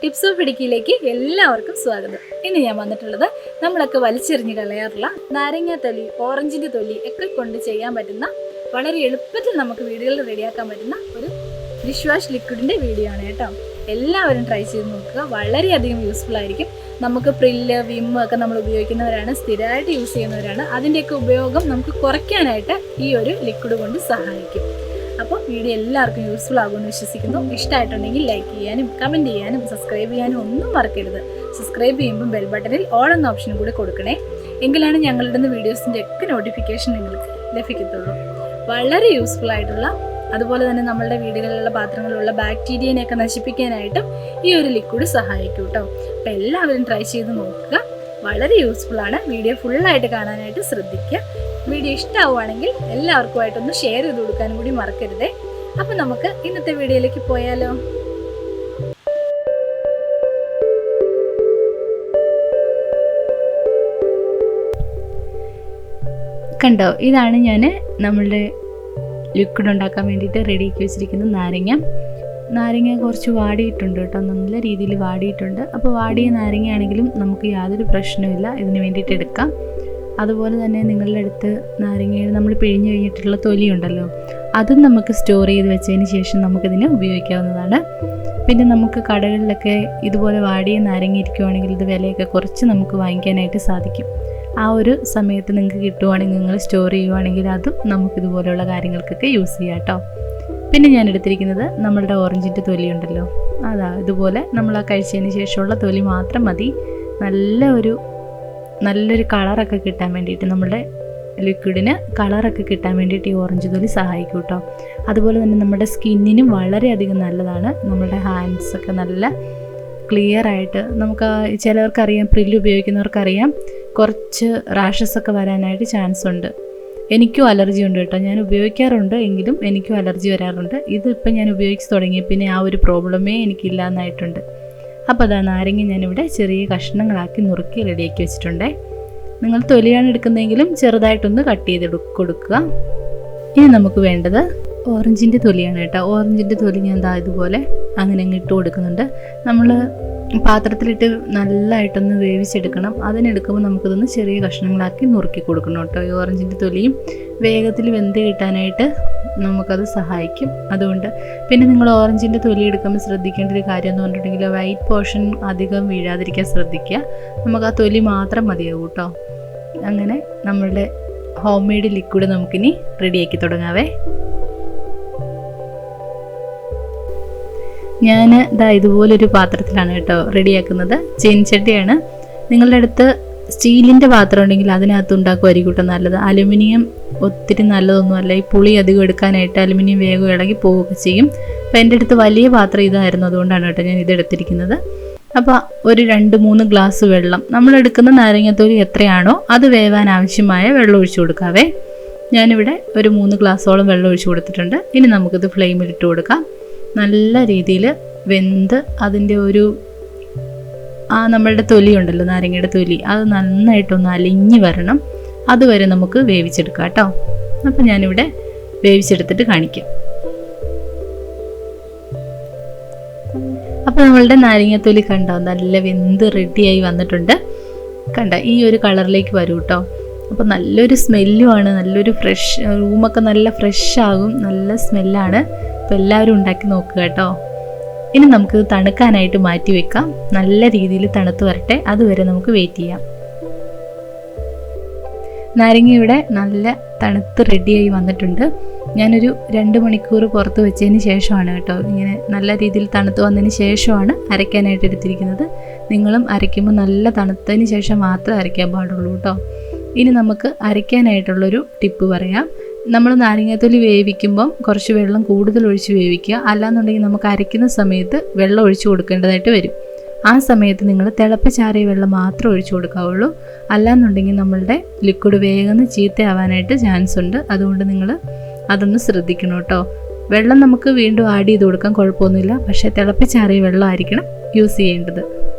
Tips of ഇടുക്കിയിലേക്ക് എല്ലാവർക്കും സ്വാഗതം. ഇന്ന് ഞാൻ വന്നിട്ടുള്ളത് നമ്മളൊക്കെ വലിച്ചെറിഞ്ഞ് കളയാറുള്ള നാരങ്ങ തൊലി, ഓറഞ്ചിൻ്റെ തൊലി ഒക്കെ കൊണ്ട് ചെയ്യാൻ പറ്റുന്ന വളരെ എളുപ്പത്തിൽ നമുക്ക് വീടുകളിൽ റെഡിയാക്കാൻ പറ്റുന്ന ഒരു ഡിഷ്വാഷ് ലിക്വിഡിൻ്റെ വീഡിയോ ആണ് കേട്ടോ. എല്ലാവരും ട്രൈ ചെയ്ത് നോക്കുക, വളരെയധികം യൂസ്ഫുൾ ആയിരിക്കും. നമുക്ക് പ്രില്ല്, വിമ്മ് ഒക്കെ നമ്മൾ ഉപയോഗിക്കുന്നവരാണ്, സ്ഥിരമായിട്ട് യൂസ് ചെയ്യുന്നവരാണ്. അതിൻ്റെയൊക്കെ ഉപയോഗം നമുക്ക് കുറയ്ക്കാനായിട്ട് ഈ ഒരു ലിക്വിഡ് കൊണ്ട് സഹായിക്കും. അപ്പോൾ വീഡിയോ എല്ലാവർക്കും യൂസ്ഫുൾ ആകുമെന്ന് വിശ്വസിക്കുന്നു. ഇഷ്ടമായിട്ടുണ്ടെങ്കിൽ ലൈക്ക് ചെയ്യാനും കമൻറ്റ് ചെയ്യാനും സബ്സ്ക്രൈബ് ചെയ്യാനും ഒന്നും മറക്കരുത്. സബ്സ്ക്രൈബ് ചെയ്യുമ്പോൾ ബെൽ ബട്ടണിൽ ഓൾ എന്ന ഓപ്ഷനും കൂടി കൊടുക്കണേ. എങ്കിലാണ് ഞങ്ങളിടുന്ന വീഡിയോസിൻ്റെ ഒക്കെ നോട്ടിഫിക്കേഷൻ നിങ്ങൾക്ക് ലഭിക്കത്തുള്ളൂ. വളരെ യൂസ്ഫുൾ ആയിട്ടുള്ള, അതുപോലെ തന്നെ നമ്മളുടെ വീടുകളിലുള്ള പാത്രങ്ങളിലുള്ള ബാക്ടീരിയനെയൊക്കെ നശിപ്പിക്കാനായിട്ടും ഈ ഒരു ലിക്വിഡ് സഹായിക്കും കേട്ടോ. അപ്പോൾ എല്ലാവരും ട്രൈ ചെയ്ത് നോക്കുക, വളരെ യൂസ്ഫുൾ ആണ്. വീഡിയോ ഫുള്ളായിട്ട് കാണാനായിട്ട് ശ്രദ്ധിക്കുക. വീഡിയോ ഇഷ്ടമാവുകയാണെങ്കിൽ എല്ലാവർക്കുമായിട്ടൊന്ന് ഷെയർ ചെയ്ത് കൊടുക്കാനും കൂടി മറക്കരുതേ. അപ്പം നമുക്ക് ഇന്നത്തെ വീഡിയോയിലേക്ക് പോയാലോ. കണ്ടോ, ഇതാണ് ഞാൻ നമ്മളുടെ ലിക്വിഡ് ഉണ്ടാക്കാൻ വേണ്ടിയിട്ട് റെഡിയാക്കി വെച്ചിരിക്കുന്ന നാരങ്ങ കുറച്ച് വാടിയിട്ടുണ്ട് കേട്ടോ, നല്ല രീതിയിൽ വാടിയിട്ടുണ്ട്. അപ്പോൾ വാടിയ നാരങ്ങയാണെങ്കിലും നമുക്ക് യാതൊരു പ്രശ്നവുമില്ല, ഇതിന് വേണ്ടിയിട്ട് എടുക്കാം. അതുപോലെ തന്നെ നിങ്ങളുടെ അടുത്ത് നാരങ്ങയിൽ നമ്മൾ പിഴിഞ്ഞ് കഴിഞ്ഞിട്ടുള്ള തൊലിയുണ്ടല്ലോ, അതും നമുക്ക് സ്റ്റോർ ചെയ്ത് വെച്ചതിന് ശേഷം നമുക്കിതിനെ ഉപയോഗിക്കാവുന്നതാണ്. പിന്നെ നമുക്ക് കടകളിലൊക്കെ ഇതുപോലെ വാടിയ നാരങ്ങ ഇരിക്കുവാണെങ്കിൽ ഇത് വിലയൊക്കെ കുറച്ച് നമുക്ക് വാങ്ങിക്കാനായിട്ട് സാധിക്കും. ആ ഒരു സമയത്ത് നിങ്ങൾക്ക് കിട്ടുവാണെങ്കിൽ നിങ്ങൾ സ്റ്റോർ ചെയ്യുവാണെങ്കിൽ അതും നമുക്കിതുപോലെയുള്ള കാര്യങ്ങൾക്കൊക്കെ യൂസ് ചെയ്യാം കേട്ടോ. പിന്നെ ഞാൻ എടുത്തിരിക്കുന്നത് നമ്മളുടെ ഓറഞ്ചിൻ്റെ തൊലിയുണ്ടല്ലോ, ഇതുപോലെ നമ്മൾ ആ കഴിച്ചതിന് ശേഷമുള്ള തൊലി മാത്രം മതി. നല്ലൊരു കളറൊക്കെ കിട്ടാൻ വേണ്ടിയിട്ട്, നമ്മുടെ ലിക്വിഡിന് കളറൊക്കെ കിട്ടാൻ വേണ്ടിയിട്ട് ഈ ഓറഞ്ച് തൊലി സഹായിക്കും കേട്ടോ. അതുപോലെ തന്നെ നമ്മുടെ സ്കിന്നിനും വളരെയധികം നല്ലതാണ്. നമ്മുടെ ഹാൻഡ്സൊക്കെ നല്ല ക്ലിയർ ആയിട്ട്, നമുക്ക് ചിലവർക്കറിയാം, പ്രില്ല് ഉപയോഗിക്കുന്നവർക്കറിയാം, കുറച്ച് റാഷസൊക്കെ വരാനായിട്ട് ചാൻസ് ഉണ്ട്. എനിക്കും അലർജി ഉണ്ട് കേട്ടോ, ഞാൻ ഉപയോഗിക്കാറുണ്ട്, എങ്കിലും എനിക്കും അലർജി വരാറുണ്ട്. ഇതിപ്പോൾ ഞാൻ ഉപയോഗിച്ച് തുടങ്ങി പിന്നെ ആ ഒരു പ്രോബ്ലമേ എനിക്കില്ല എന്നായിട്ടുണ്ട്. അപ്പോൾ അതാ നാരങ്ങ ഞാനിവിടെ ചെറിയ കഷ്ണങ്ങളാക്കി നുറുക്കി റെഡിയാക്കി വെച്ചിട്ടുണ്ടേ. നിങ്ങൾ തൊലിയാണ് എടുക്കുന്നതെങ്കിലും ചെറുതായിട്ടൊന്ന് കട്ട് ചെയ്ത് കൊടുക്കുക. ഇനി നമുക്ക് വേണ്ടത് ഓറഞ്ചിൻ്റെ തൊലിയാണ് കേട്ടോ. ഓറഞ്ചിൻ്റെ തൊലി ഞാൻ ഇതുപോലെ അങ്ങനെ ഇട്ട് കൊടുക്കുന്നുണ്ട്. നമ്മൾ പാത്രത്തിലിട്ട് നല്ലതായിട്ടൊന്ന് വേവിച്ചെടുക്കണം. അതിനെടുക്കുമ്പോൾ നമുക്കിതൊന്ന് ചെറിയ കഷ്ണങ്ങളാക്കി നുറുക്കി കൊടുക്കണം കേട്ടോ. ഈ ഓറഞ്ചിൻ്റെ തൊലിയും വേഗത്തിൽ വെന്ത് കിട്ടാനായിട്ട് നമുക്കത് സഹായിക്കും. അതുകൊണ്ട് പിന്നെ നിങ്ങൾ ഓറഞ്ചിൻ്റെ തൊലി എടുക്കുമ്പോൾ ശ്രദ്ധിക്കേണ്ട ഒരു കാര്യം എന്ന് പറഞ്ഞിട്ടുണ്ടെങ്കിൽ വൈറ്റ് പോർഷൻ അധികം വീഴാതിരിക്കാൻ ശ്രദ്ധിക്കുക. നമുക്ക് ആ തൊലി മാത്രം മതിയാവും കേട്ടോ. അങ്ങനെ നമ്മളുടെ ഹോം മെയ്ഡ് ലിക്വിഡ് നമുക്കിനി റെഡിയാക്കി തുടങ്ങാവേ. ഞാൻ ഇതുപോലൊരു പാത്രത്തിലാണ് കേട്ടോ റെഡിയാക്കുന്നത്. ചീനച്ചട്ടിയാണ്. നിങ്ങളുടെ അടുത്ത് സ്റ്റീലിൻ്റെ പാത്രം ഉണ്ടെങ്കിൽ അതിനകത്ത് ഉണ്ടാക്കുമായിരിക്കും കേട്ടോ നല്ലത്. അലുമിനിയം ഒത്തിരി നല്ലതൊന്നുമല്ല, ഈ പുളി അധികം എടുക്കാനായിട്ട് അലുമിനിയം വേഗം ഇളകി പോവുകയൊക്കെ ചെയ്യും. അപ്പോൾ എൻ്റെ അടുത്ത് വലിയ പാത്രം ഇതായിരുന്നു, അതുകൊണ്ടാണ് കേട്ടോ ഞാൻ ഇതെടുത്തിരിക്കുന്നത്. അപ്പോൾ ഒരു 2-3 ഗ്ലാസ് വെള്ളം, നമ്മളെടുക്കുന്ന നാരങ്ങത്തോലി എത്രയാണോ അത് വേവാൻ ആവശ്യമായ വെള്ളം ഒഴിച്ചു കൊടുക്കാവേ. ഞാനിവിടെ ഒരു 3 ഗ്ലാസോളം വെള്ളം ഒഴിച്ചു കൊടുത്തിട്ടുണ്ട്. ഇനി നമുക്കിത് ഫ്ലെയിമിലിട്ട് കൊടുക്കാം. നല്ല രീതിയിൽ വെന്ത് അതിൻ്റെ നമ്മളുടെ തൊലി ഉണ്ടല്ലോ, നാരങ്ങയുടെ തൊലി, അത് നന്നായിട്ടൊന്ന് അലിഞ്ഞ് വരണം. അതുവരെ നമുക്ക് വേവിച്ചെടുക്കാം കേട്ടോ. അപ്പം ഞാനിവിടെ വേവിച്ചെടുത്തിട്ട് കാണിക്കാം. അപ്പോൾ നമ്മളുടെ നാരങ്ങത്തൊലി കണ്ടോ, നല്ല വെന്ത് റെഡിയായി വന്നിട്ടുണ്ട്. കണ്ട ഈ ഒരു കളറിലേക്ക് വരും കേട്ടോ. അപ്പോൾ നല്ലൊരു സ്മെല്ലുമാണ്, നല്ലൊരു ഫ്രഷ്, റൂമൊക്കെ നല്ല ഫ്രഷ് ആകും, നല്ല സ്മെല്ലാണ്. അപ്പോൾ എല്ലാവരും ഉണ്ടാക്കി നോക്കുക കേട്ടോ. ഇനി നമുക്ക് തണുക്കാനായിട്ട് മാറ്റി വെക്കാം. നല്ല രീതിയിൽ തണുത്ത് വരട്ടെ, അതുവരെ നമുക്ക് വെയിറ്റ് ചെയ്യാം. നാരങ്ങ ഇവിടെ നല്ല തണുത്ത് റെഡിയായി വന്നിട്ടുണ്ട്. ഞാനൊരു 2 മണിക്കൂർ പുറത്ത് വെച്ചതിന് ശേഷമാണ് കേട്ടോ, ഇങ്ങനെ നല്ല രീതിയിൽ തണുത്ത് വന്നതിന് ശേഷമാണ് അരയ്ക്കാനായിട്ട് എടുത്തിരിക്കുന്നത്. നിങ്ങളും അരയ്ക്കുമ്പോൾ നല്ല തണുത്തതിന് ശേഷം മാത്രമേ അരയ്ക്കാൻ പാടുള്ളൂ കേട്ടോ. ഇനി നമുക്ക് അരയ്ക്കാനായിട്ടുള്ളൊരു ടിപ്പ് പറയാം. നമ്മൾ നാരങ്ങാത്തൊലി വേവിക്കുമ്പം കുറച്ച് വെള്ളം കൂടുതൽ ഒഴിച്ച് വേവിക്കുക. അല്ലാന്നുണ്ടെങ്കിൽ നമുക്ക് അരയ്ക്കുന്ന സമയത്ത് വെള്ളം ഒഴിച്ചു കൊടുക്കേണ്ടതായിട്ട് വരും. ആ സമയത്ത് നിങ്ങൾ തിളപ്പിച്ചാറിയ വെള്ളം മാത്രമേ ഒഴിച്ചു കൊടുക്കാവുള്ളൂ. അല്ലാന്നുണ്ടെങ്കിൽ നമ്മളുടെ ലിക്വിഡ് വേഗം ചീത്തയാവാനായിട്ട് ചാൻസ് ഉണ്ട്. അതുകൊണ്ട് നിങ്ങൾ അതൊന്ന് ശ്രദ്ധിക്കണം കേട്ടോ. വെള്ളം നമുക്ക് വീണ്ടും ആഡ് ചെയ്ത് കൊടുക്കാൻ കുഴപ്പമൊന്നുമില്ല, പക്ഷേ തിളപ്പിച്ചാറിയ വെള്ളമായിരിക്കണം യൂസ് ചെയ്യേണ്ടത്.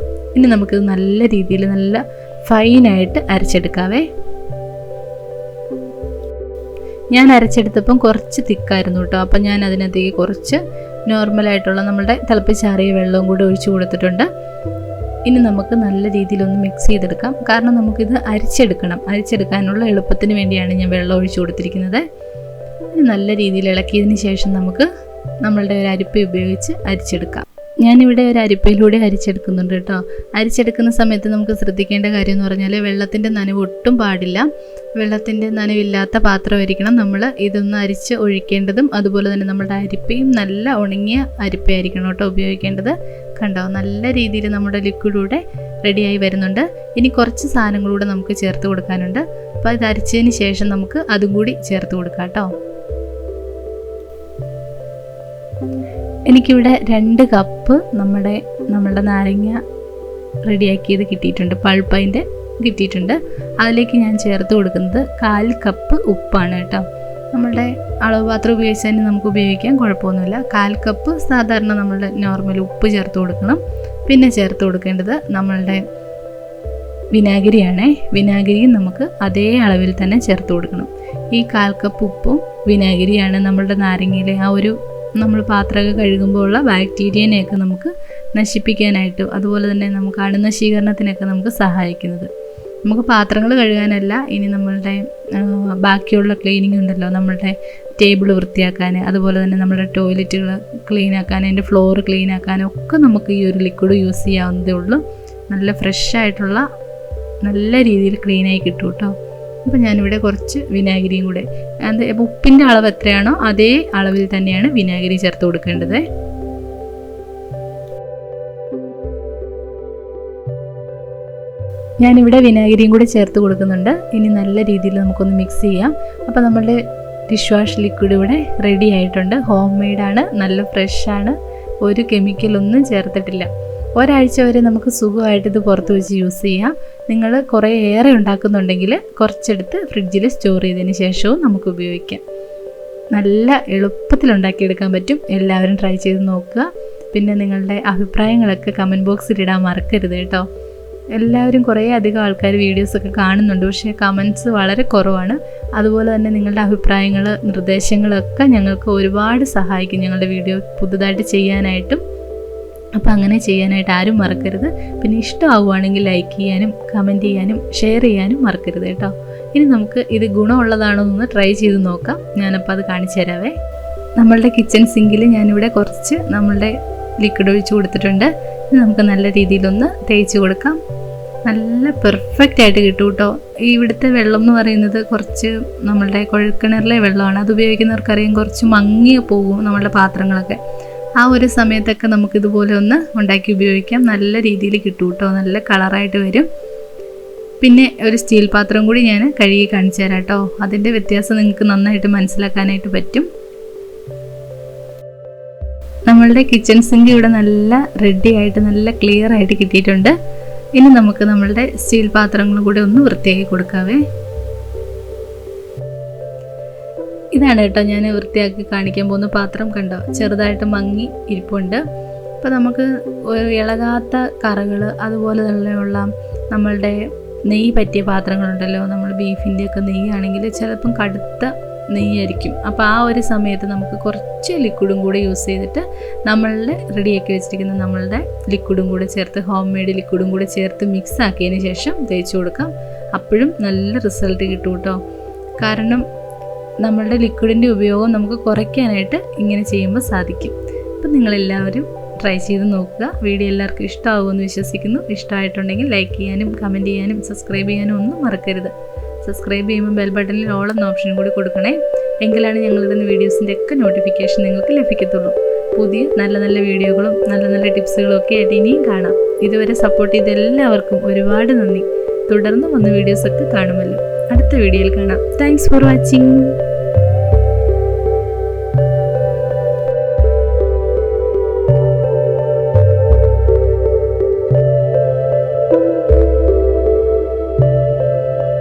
ഇനി നമുക്കിത് നല്ല രീതിയിൽ നല്ല ഫൈനായിട്ട് അരച്ചെടുക്കാവേ. ഞാൻ അരച്ചെടുത്തപ്പം കുറച്ച് തിക്കായിരുന്നു കേട്ടോ. അപ്പം ഞാൻ അതിനകത്തേക്ക് കുറച്ച് നോർമലായിട്ടുള്ള നമ്മുടെ തിളപ്പിച്ചാറിയ വെള്ളവും കൂടി ഒഴിച്ചു കൊടുത്തിട്ടുണ്ട്. ഇനി നമുക്ക് നല്ല രീതിയിലൊന്ന് മിക്സ് ചെയ്തെടുക്കാം. കാരണം നമുക്കിത് അരിച്ചെടുക്കാനുള്ള എളുപ്പത്തിന് വേണ്ടിയാണ് ഞാൻ വെള്ളം ഒഴിച്ചു കൊടുത്തിരിക്കുന്നത്. ഇനി നല്ല രീതിയിൽ ഇളക്കിയതിന് ശേഷം നമുക്ക് നമ്മളുടെ ഒരു അരിപ്പ ഉപയോഗിച്ച് അരിച്ചെടുക്കാം. ഞാനിവിടെ ഒരു അരിപ്പയിലൂടെ അരിച്ചെടുക്കുന്നുണ്ട് കേട്ടോ. അരിച്ചെടുക്കുന്ന സമയത്ത് നമുക്ക് ശ്രദ്ധിക്കേണ്ട കാര്യം എന്ന് പറഞ്ഞാൽ വെള്ളത്തിൻ്റെ നനവ് ഒട്ടും പാടില്ല. വെള്ളത്തിൻ്റെ നനവില്ലാത്ത പാത്രമായിരിക്കണം നമ്മൾ ഇതൊന്ന് അരിച്ച് ഒഴിക്കേണ്ടതും. അതുപോലെ തന്നെ നമ്മുടെ അരിപ്പയും നല്ല ഉണങ്ങിയ അരിപ്പയായിരിക്കണം കേട്ടോ ഉപയോഗിക്കേണ്ടത്. കണ്ടോ, നല്ല രീതിയിൽ നമ്മുടെ ലിക്വിഡൂടെ റെഡിയായി വരുന്നുണ്ട്. ഇനി കുറച്ച് സാധനങ്ങളൂടെ നമുക്ക് ചേർത്ത് കൊടുക്കാനുണ്ട്. അപ്പോൾ ഇത് അരിച്ചതിന് ശേഷം നമുക്ക് അതും കൂടി ചേർത്ത് കൊടുക്കാം കേട്ടോ. എനിക്കിവിടെ 2 കപ്പ് നമ്മുടെ നാരങ്ങ റെഡിയാക്കിയത് കിട്ടിയിട്ടുണ്ട്, പൾപ്പ് അതിൻ്റെ കിട്ടിയിട്ടുണ്ട്. അതിലേക്ക് ഞാൻ ചേർത്ത് കൊടുക്കുന്നത് 1/4 കപ്പ് ഉപ്പാണ് കേട്ടോ. നമ്മളുടെ അളവ് പാത്രം ഉപയോഗിച്ചാൽ നമുക്ക് ഉപയോഗിക്കാം, കുഴപ്പമൊന്നുമില്ല. 1/4 കപ്പ് സാധാരണ നമ്മളുടെ നോർമൽ ഉപ്പ് ചേർത്ത് കൊടുക്കണം. പിന്നെ ചേർത്ത് കൊടുക്കേണ്ടത് നമ്മളുടെ വിനാഗിരിയാണേ. വിനാഗിരിയും നമുക്ക് അതേ അളവിൽ തന്നെ ചേർത്ത് കൊടുക്കണം. ഈ 1/4 കപ്പ് ഉപ്പും വിനാഗിരിയാണ് നമ്മളുടെ നാരങ്ങയിലെ ആ ഒരു നമ്മൾ പാത്രമൊക്കെ കഴുകുമ്പോൾ ഉള്ള ബാക്ടീരിയനെയൊക്കെ നമുക്ക് നശിപ്പിക്കാനായിട്ട്, അതുപോലെ തന്നെ നമുക്ക് അണുനശീകരണത്തിനൊക്കെ നമുക്ക് സഹായിക്കുന്നത്. നമുക്ക് പാത്രങ്ങൾ കഴുകാനല്ല, ഇനി നമ്മളുടെ ബാക്കിയുള്ള ക്ലീനിങ് ഉണ്ടല്ലോ, നമ്മളുടെ ടേബിൾ വൃത്തിയാക്കാൻ, അതുപോലെ തന്നെ നമ്മുടെ ടോയ്ലറ്റുകൾ ക്ലീൻ ആക്കാൻ, അതിൻ്റെ ഫ്ലോർ ക്ലീൻ ആക്കാനും ഒക്കെ നമുക്ക് ഈ ഒരു ലിക്വിഡ് യൂസ് ചെയ്യാവുന്നതേ ഉള്ളൂ. നല്ല ഫ്രഷ് ആയിട്ടുള്ള നല്ല രീതിയിൽ ക്ലീനായി കിട്ടും കേട്ടോ. അപ്പോൾ ഞാനിവിടെ കുറച്ച് വിനാഗിരിയും കൂടെ, അത് ഉപ്പിൻ്റെ അളവ് എത്രയാണോ അതേ അളവിൽ തന്നെയാണ് വിനാഗിരി ചേർത്ത് കൊടുക്കേണ്ടത്. ഞാനിവിടെ വിനാഗിരിയും കൂടെ ചേർത്ത് കൊടുക്കുന്നുണ്ട്. ഇനി നല്ല രീതിയിൽ നമുക്കൊന്ന് മിക്സ് ചെയ്യാം. അപ്പോൾ നമ്മളുടെ ഡിഷ് വാഷ് ലിക്വിഡ് ഇവിടെ റെഡി ആയിട്ടുണ്ട്. ഹോം മെയ്ഡാണ്, നല്ല ഫ്രഷാണ്, ഒരു കെമിക്കലൊന്നും ചേർത്തിട്ടില്ല. ഒരാഴ്ച വരെ നമുക്ക് സുഖമായിട്ട് ഇത് പുറത്ത് വെച്ച് യൂസ് ചെയ്യാം. നിങ്ങൾ കുറേ ഏറെ ഉണ്ടാക്കുന്നുണ്ടെങ്കിൽ കുറച്ചെടുത്ത് ഫ്രിഡ്ജിൽ സ്റ്റോർ ചെയ്തതിന് ശേഷവും നമുക്ക് ഉപയോഗിക്കാം. നല്ല എളുപ്പത്തിൽ ഉണ്ടാക്കിയെടുക്കാൻ പറ്റും. എല്ലാവരും ട്രൈ ചെയ്ത് നോക്കുക. പിന്നെ നിങ്ങളുടെ അഭിപ്രായങ്ങളൊക്കെ കമൻറ്റ് ബോക്സിൽ ഇടാൻ മറക്കരുത് കേട്ടോ. എല്ലാവരും കുറേ അധികം ആൾക്കാർ വീഡിയോസൊക്കെ കാണുന്നുണ്ട്, പക്ഷേ കമൻറ്റ്സ് വളരെ കുറവാണ്. അതുപോലെ തന്നെ നിങ്ങളുടെ അഭിപ്രായങ്ങൾ, നിർദ്ദേശങ്ങളൊക്കെ ഞങ്ങൾക്ക് ഒരുപാട് സഹായിക്കും ഞങ്ങളുടെ വീഡിയോ പുതുതായിട്ട് ചെയ്യാനായിട്ടും. അപ്പോൾ അങ്ങനെ ചെയ്യാനായിട്ട് ആരും മറക്കരുത്. പിന്നെ ഇഷ്ടമാവുകയാണെങ്കിൽ ലൈക്ക് ചെയ്യാനും കമൻറ്റ് ചെയ്യാനും ഷെയർ ചെയ്യാനും മറക്കരുത് കേട്ടോ. ഇനി നമുക്ക് ഇത് ഗുണമുള്ളതാണോ എന്ന് ട്രൈ ചെയ്ത് നോക്കാം. ഞാനപ്പോൾ അത് കാണിച്ചു തരാവേ. നമ്മളുടെ കിച്ചൺ സിങ്കിൽ ഞാനിവിടെ കുറച്ച് നമ്മളുടെ ലിക്വിഡ് ഒഴിച്ച് കൊടുത്തിട്ടുണ്ട്. ഇത് നമുക്ക് നല്ല രീതിയിലൊന്ന് തേച്ച് കൊടുക്കാം. നല്ല പെർഫെക്റ്റ് ആയിട്ട് കിട്ടും കേട്ടോ. ഇവിടുത്തെ വെള്ളം എന്ന് പറയുന്നത് കുറച്ച് നമ്മളുടെ കുഴൽക്കിണറിലെ വെള്ളമാണ്. അത് ഉപയോഗിക്കുന്നവർക്കറിയാം കുറച്ച് മങ്ങി പോകും നമ്മളുടെ പാത്രങ്ങളൊക്കെ. ആ ഒരു സമയത്തൊക്കെ നമുക്കിതുപോലെ ഒന്ന് ഉണ്ടാക്കി ഉപയോഗിക്കാം. നല്ല രീതിയിൽ കിട്ടും കേട്ടോ, നല്ല കളറായിട്ട് വരും. പിന്നെ ഒരു സ്റ്റീൽ പാത്രം കൂടി ഞാൻ കഴുകി കാണിച്ചു തരാം കേട്ടോ. അതിൻ്റെ വ്യത്യാസം നിങ്ങൾക്ക് നന്നായിട്ട് മനസ്സിലാക്കാനായിട്ട് പറ്റും. നമ്മളുടെ കിച്ചൺ സിങ്ക് ഇവിടെ നല്ല റെഡി ആയിട്ട് നല്ല ക്ലിയർ ആയിട്ട് കിട്ടിയിട്ടുണ്ട്. ഇനി നമുക്ക് നമ്മളുടെ സ്റ്റീൽ പാത്രങ്ങളും കൂടെ ഒന്ന് വൃത്തിയാക്കി കൊടുക്കാവേ. ഇതാണ് കേട്ടോ ഞാൻ വൃത്തിയാക്കി കാണിക്കാൻ പോകുന്ന പാത്രം. കണ്ടോ, ചെറുതായിട്ട് മങ്ങി ഇരിപ്പുണ്ട്. അപ്പോൾ നമുക്ക് ഇളകാത്ത കറകൾ, അതുപോലെ തന്നെയുള്ള നമ്മളുടെ നെയ്യ് പറ്റിയ പാത്രങ്ങളുണ്ടല്ലോ, നമ്മൾ ബീഫിൻ്റെയൊക്കെ നെയ്യാണെങ്കിൽ ചിലപ്പം കടുത്ത നെയ്യായിരിക്കും. അപ്പോൾ ആ ഒരു സമയത്ത് നമുക്ക് കുറച്ച് ലിക്വിഡും കൂടെ യൂസ് ചെയ്തിട്ട് നമ്മളുടെ റെഡിയാക്കി വെച്ചിരിക്കുന്ന നമ്മളുടെ ലിക്വിഡും കൂടെ ചേർത്ത്, ഹോം മെയ്ഡ് ലിക്വിഡും കൂടെ ചേർത്ത് മിക്സ് ആക്കിയതിന് ശേഷം തേച്ച് കൊടുക്കാം. അപ്പോഴും നല്ല റിസൾട്ട് കിട്ടും കേട്ടോ. കാരണം നമ്മളുടെ ലിക്വിഡിൻ്റെ ഉപയോഗം നമുക്ക് കുറയ്ക്കാനായിട്ട് ഇങ്ങനെ ചെയ്യുമ്പോൾ സാധിക്കും. അപ്പം നിങ്ങളെല്ലാവരും ട്രൈ ചെയ്ത് നോക്കുക. വീഡിയോ എല്ലാവർക്കും ഇഷ്ടമാകുമെന്ന് വിശ്വസിക്കുന്നു. ഇഷ്ടമായിട്ടുണ്ടെങ്കിൽ ലൈക്ക് ചെയ്യാനും കമൻറ്റ് ചെയ്യാനും സബ്സ്ക്രൈബ് ചെയ്യാനും ഒന്നും മറക്കരുത്. സബ്സ്ക്രൈബ് ചെയ്യുമ്പോൾ ബെൽ ബട്ടണിൽ ഓൾ എന്ന ഓപ്ഷൻ കൂടി കൊടുക്കണേ. എങ്കിലാണ് ഞങ്ങളിടുന്ന വീഡിയോസിൻ്റെ ഒക്കെ നോട്ടിഫിക്കേഷൻ നിങ്ങൾക്ക് ലഭിക്കത്തുള്ളൂ. പുതിയ നല്ല നല്ല വീഡിയോകളും നല്ല നല്ല ടിപ്സുകളും ഒക്കെ ആയിട്ട് ഇനിയും കാണാം. ഇതുവരെ സപ്പോർട്ട് ചെയ്ത എല്ലാവർക്കും ഒരുപാട് നന്ദി. തുടർന്ന് വന്ന വീഡിയോസൊക്കെ കാണുമല്ലോ. അടുത്ത വീഡിയോയിൽ കാണാം. Thanks for watching.